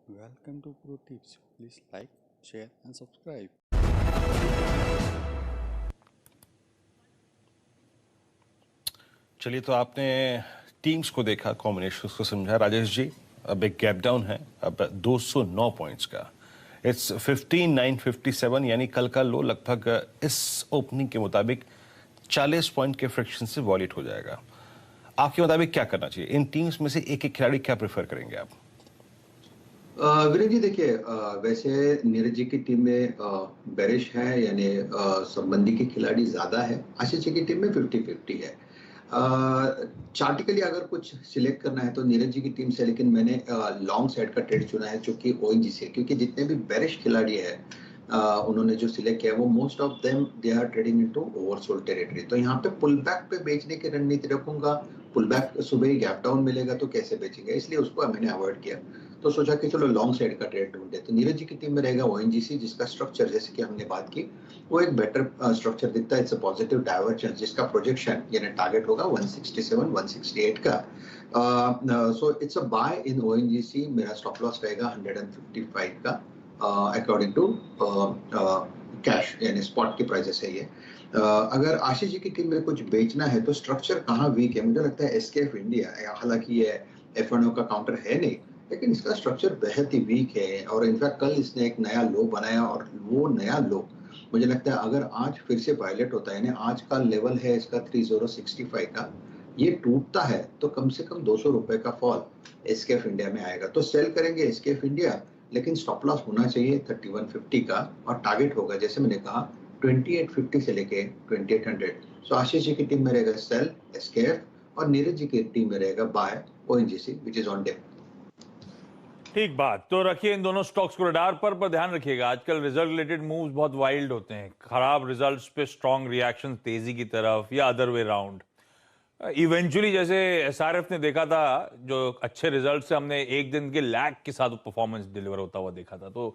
Welcome to Pro Tips. Please like, share and subscribe. चलिए, तो आपने टीम्स को देखा, कॉम्बिनेशंस को समझा। राजेश जी, अब एक गैप डाउन है अब 209 पॉइंट्स का। इट्स 15,957, यानी कल का लो लगभग इस ओपनिंग के मुताबिक 40 पॉइंट के फ्रिक्शन से वॉलेट हो जाएगा। आपके मुताबिक क्या करना चाहिए? इन टीम्स में से एक एक खिलाड़ी क्या प्रेफर करेंगे आप? वीरेंद्र जी, देखिए, वैसे नीरज जी की टीम में बेरिश है, यानी संबंधी के खिलाड़ी ज्यादा है। आशीष जी की टीम में 50-50 है। चार्टिकली अगर कुछ सिलेक्ट करना है तो नीरज जी की टीम से, लेकिन मैंने लॉन्ग साइड का ट्रेड चुना है, जो कि ओएनजीसी है, क्योंकि जितने भी बेरिश खिलाड़ी है उन्होंने जो सिलेक्ट किया वो most of them they are trading into oversold territory. तो यहाँ पे पुल बैक पे बेचने की रणनीति रखूंगा। पुल बैक सुबह ही गैप डाउन मिलेगा तो कैसे बेचेंगे, इसलिए उसको मैंने अवॉइड किया। तो सोचा कि चलो लॉन्ग साइड का ट्रेड ढूंढे। तो नीरज जी की टीम में रहेगा ओएनजीसी, जिसका स्ट्रक्चर जैसे कि हमने बात की वो एक बेटर स्ट्रक्चर दिखता है। इट्स अ पॉजिटिव डाइवर्जेंस, जिसका प्रोजेक्शन यानी टारगेट होगा 167 168 का। So it's a buy in ONGC. मेरा स्टॉप लॉस रहेगा 155 का अकॉर्डिंग टू कैश, यानी स्पॉट की प्राइसेस है ये। अगर आशीष जी की टीम में कुछ बेचना है तो स्ट्रक्चर कहाँ वीक है, मुझे लगता है एसकेएफ इंडिया, हालांकि ये F&O का काउंटर है नहीं, लेकिन इसका स्ट्रक्चर बेहद ही वीक है। और इनफैक्ट कल इसने एक नया लो बनाया, और वो नया लो मुझे लगता है अगर आज फिर से वायलेट होता है, यानी आज का लेवल है इसका 3065 का, ये टूटता है तो कम से कम 200 रुपए का फॉल एसकेएफ इंडिया में आएगा। तो सेल करेंगे एसकेएफ इंडिया, लेकिन स्टॉप लॉस होना चाहिए 3150 का, और टारगेट होगा जैसे मैंने कहा 2850 से लेके 2800। सो आशीष जी की टीम में रहेगा सेल एसकेएफ, और नीरज जी की टीम में रहेगा buy ONGC which is on dip. ठीक बात। तो रखिए इन दोनों स्टॉक्स को रडार पर ध्यान रखिएगा। आजकल रिजल्ट रिलेटेड मूव्स बहुत वाइल्ड होते हैं। खराब रिजल्ट्स पे स्ट्रॉन्ग रिएक्शन तेजी की तरफ, या अदर वे राउंड। इवेंचुअली जैसे एसआरएफ ने देखा था, जो अच्छे रिजल्ट से हमने एक दिन के लैग के साथ परफॉर्मेंस डिलीवर होता हुआ देखा था। तो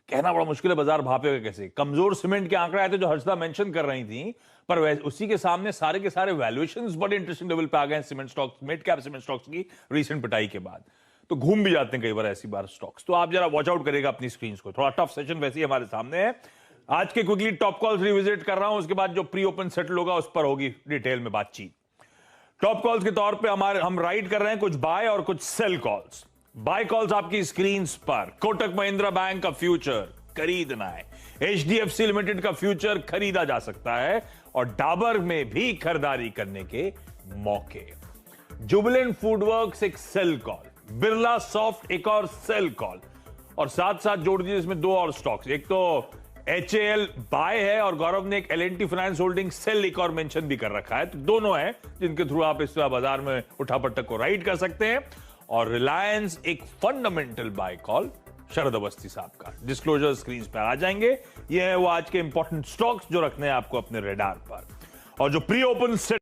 कहना बड़ा मुश्किल है बाजार भापेगा कैसे। कमजोर सीमेंट के आंकड़े आए थे जो हर्षदा मेंशन कर रही थी, पर उसी के सामने सारे के सारे वैल्यूएशंस बड़े इंटरेस्टिंग लेवल पे आ गए हैं cement stocks, mid cap cement stocks की रीसेंट पिटाई के बाद। तो घूम भी जाते हैं कई बार ऐसी बार स्टॉक्स। तो आप जरा वॉच आउट करेगा अपनी स्क्रीन को। थोड़ा टफ सेशन वैसे ही हमारे सामने है। आज के क्विकली टॉप कॉल्स रिविजिट कर रहा हूं, उसके बाद जो प्री ओपन सेटल होगा उस पर होगी डिटेल में बातचीत। टॉप कॉल्स के तौर पे हम राइट कर रहे हैं कुछ बाय और कुछ सेल कॉल्स। बाय कॉल्स आपकी स्क्रीन पर। कोटक महिंद्रा बैंक का फ्यूचर खरीदना है, एचडीएफसी लिमिटेड का फ्यूचर खरीदा जा सकता है, और डाबर में भी खरीदारी करने के मौके। जुबिलेंट फूडवर्क्स एक सेल कॉल, बिरला सॉफ्ट एक और सेल कॉल, और साथ साथ जोड़ दीजिए इसमें दो और स्टॉक्स। एक तो एचएएल बाय है, और गौरव ने एक एलएनटी फाइनेंस होल्डिंग सेल एक और मेंशन भी कर रखा है। तो दोनों हैं जिनके थ्रू आप इस बाजार में उठापटक को राइड कर सकते हैं। और रिलायंस एक फंडामेंटल बाय कॉल, शरद अवस्थी साहब का। डिस्क्लोजर स्क्रीन पर आ जाएंगे। ये है वो आज के इंपॉर्टेंट स्टॉक्स जो रखने हैं आपको अपने रेडार पर। और जो प्री ओपन सेट